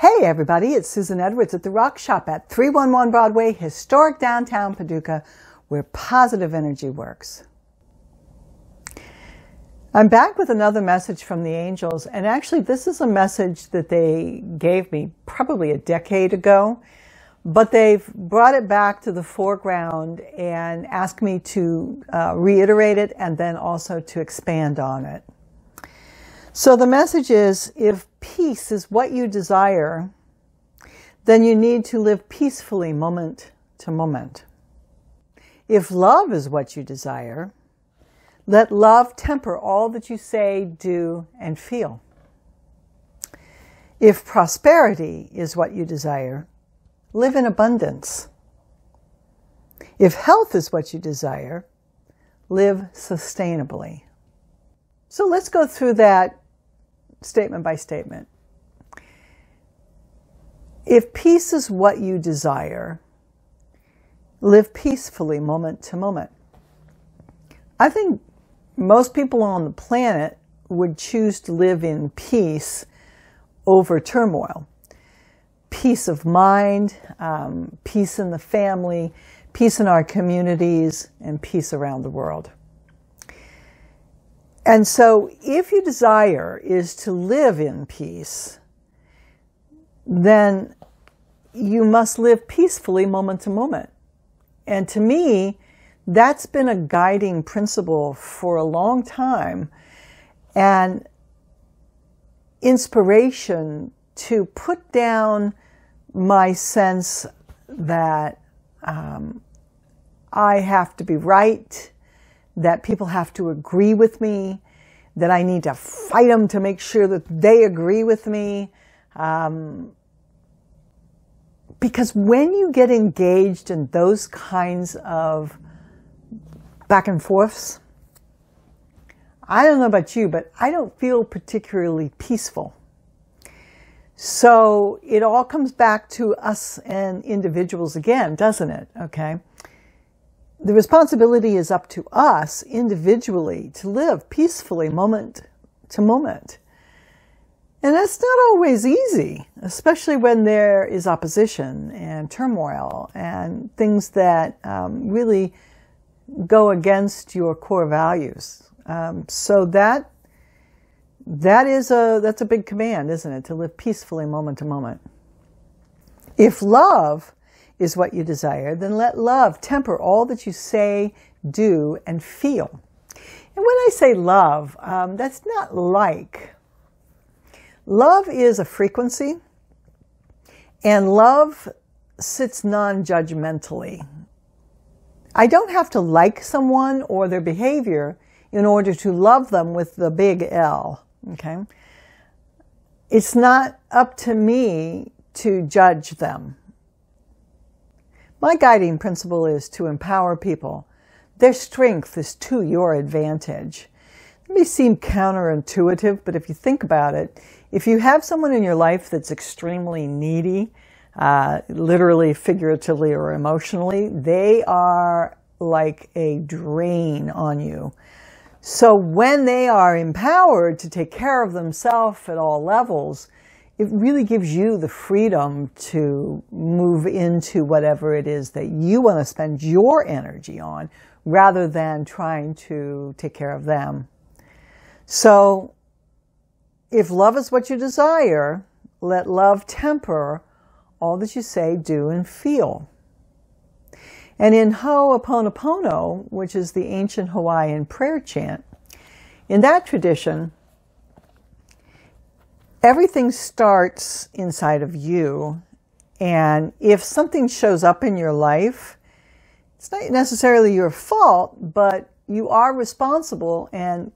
Hey everybody, it's Susan Edwards at the Rock Shop at 311 Broadway, historic downtown Paducah, where positive energy works. I'm back with another message from the angels, and actually this is a message that they gave me probably a decade ago, but they've brought it back to the foreground and asked me to reiterate it and then also to expand on it. So the message is, if peace is what you desire, then you need to live peacefully moment to moment. If love is what you desire, let love temper all that you say, do, and feel. If prosperity is what you desire, live in abundance. If health is what you desire, live sustainably. So let's go through that statement by statement. If peace is what you desire, live peacefully moment to moment. I think most people on the planet would choose to live in peace over turmoil. Peace of mind, peace in the family, peace in our communities, and peace around the world. And so if your desire is to live in peace, then you must live peacefully moment to moment. And to me, that's been a guiding principle for a long time, and inspiration to put down my sense that I have to be right, that people have to agree with me, that I need to fight them to make sure that they agree with me. Because when you get engaged in those kinds of back and forths, I don't know about you, but I don't feel particularly peaceful. So it all comes back to us and individuals again, doesn't it? Okay. The responsibility is up to us individually to live peacefully moment to moment. And that's not always easy, especially when there is opposition and turmoil and things that really go against your core values. So that's a big command, isn't it? To live peacefully moment to moment. If love is what you desire, then let love temper all that you say, do, and feel. And when I say love, that's not like. Love is a frequency, and love sits non-judgmentally. I don't have to like someone or their behavior in order to love them with the big L, okay? It's not up to me to judge them. My guiding principle is to empower people. Their strength is to your advantage. It may seem counterintuitive, but if you think about it, if you have someone in your life that's extremely needy, literally, figuratively, or emotionally, they are like a drain on you. So when they are empowered to take care of themselves at all levels, it really gives you the freedom to move into whatever it is that you want to spend your energy on, rather than trying to take care of them. So if love is what you desire, let love temper all that you say, do, and feel. And in oponopono, which is the ancient Hawaiian prayer chant, in that tradition, everything starts inside of you, and if something shows up in your life, it's not necessarily your fault, but you are responsible, and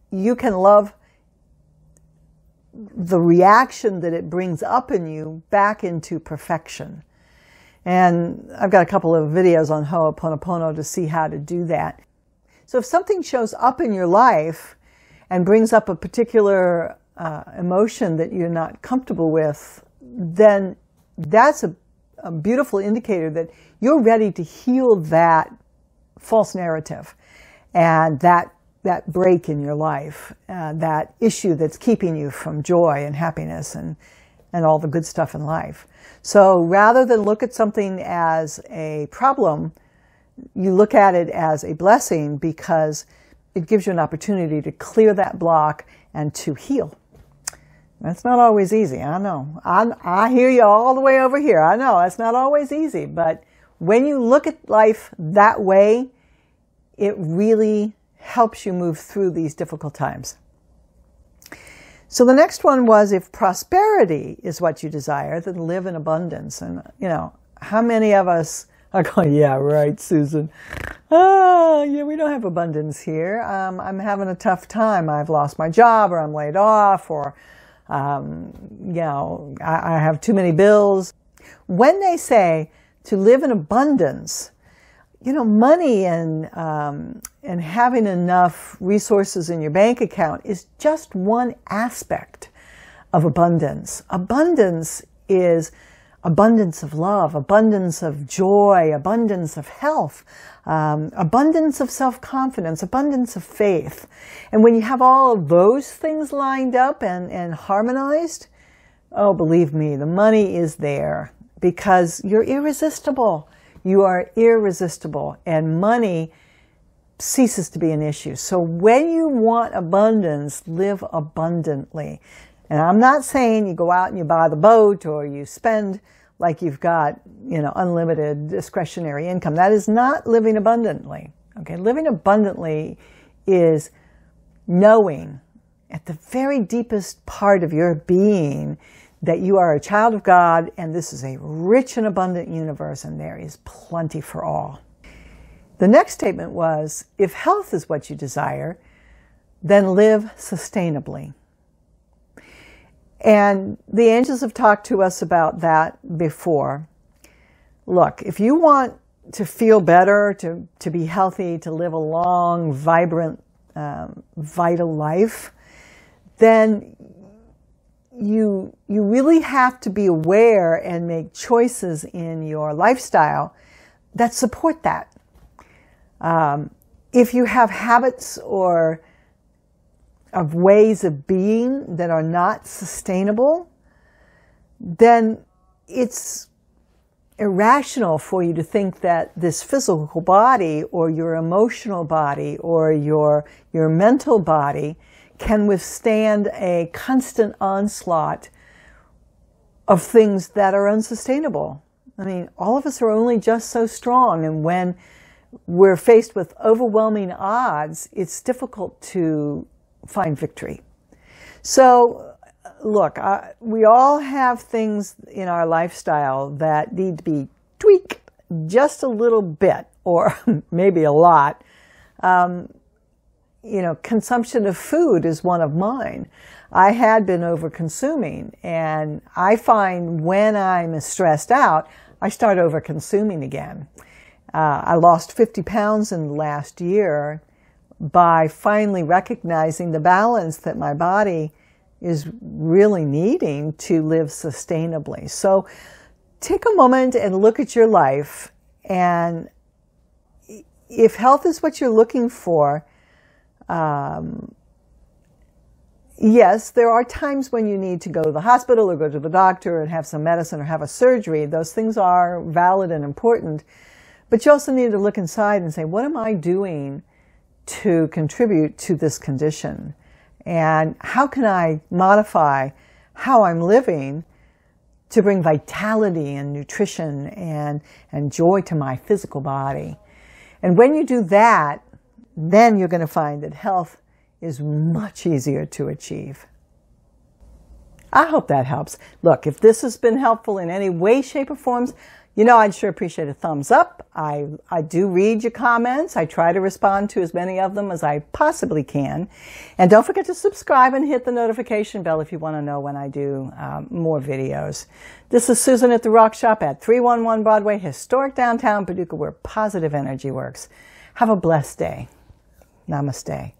you can love the reaction that it brings up in you back into perfection. And I've got a couple of videos on oponopono to see how to do that. So if something shows up in your life and brings up a particular emotion that you're not comfortable with, then that's a beautiful indicator that you're ready to heal that false narrative and that break in your life, that issue that's keeping you from joy and happiness and and all the good stuff in life. So rather than look at something as a problem, you look at it as a blessing because it gives you an opportunity to clear that block and to heal. That's not always easy, I know. I hear you all the way over here. I know, it's not always easy, but when you look at life that way, it really helps you move through these difficult times. So the next one was, if prosperity is what you desire, then live in abundance. And, you know, how many of us are going, yeah, right, Susan. Oh, yeah, we don't have abundance here. I'm having a tough time. I've lost my job, or I'm laid off, or, you know, I have too many bills. When they say to live in abundance, you know, money and having enough resources in your bank account is just one aspect of abundance. Abundance is abundance of love, abundance of joy, abundance of health, abundance of self-confidence, abundance of faith. And when you have all of those things lined up and harmonized, oh, believe me, the money is there because you're irresistible. You are irresistible, and money ceases to be an issue. So when you want abundance, live abundantly. And I'm not saying you go out and you buy the boat or you spend like you've got, you know, unlimited discretionary income. That is not living abundantly. Okay, living abundantly is knowing at the very deepest part of your being that you are a child of God, and this is a rich and abundant universe, and there is plenty for all. The next statement was, if health is what you desire, then live sustainably. And the angels have talked to us about that before. Look, if you want to feel better, to be healthy, to live a long, vibrant, vital life, then you really have to be aware and make choices in your lifestyle that support that. If you have habits or of ways of being that are not sustainable, then it's irrational for you to think that this physical body or your emotional body or your mental body can withstand a constant onslaught of things that are unsustainable. I mean, all of us are only just so strong, and when we're faced with overwhelming odds, it's difficult to find victory. So, look, we all have things in our lifestyle that need to be tweaked just a little bit, or maybe a lot. You know, consumption of food is one of mine. I had been over-consuming, and I find when I'm stressed out, I start over-consuming again. I lost 50 pounds in the last year by finally recognizing the balance that my body is really needing to live sustainably. So take a moment and look at your life, and if health is what you're looking for, yes, there are times when you need to go to the hospital or go to the doctor and have some medicine or have a surgery. Those things are valid and important. But you also need to look inside and say, what am I doing to contribute to this condition? And how can I modify how I'm living to bring vitality and nutrition and joy to my physical body? And when you do that, then you're going to find that health is much easier to achieve. I hope that helps. Look, if this has been helpful in any way, shape, or forms, you know, I'd sure appreciate a thumbs up. I do read your comments. I try to respond to as many of them as I possibly can. And don't forget to subscribe and hit the notification bell if you want to know when I do more videos. This is Susan at the Rock Shop at 311 Broadway, historic downtown Paducah, where positive energy works. Have a blessed day. Namaste.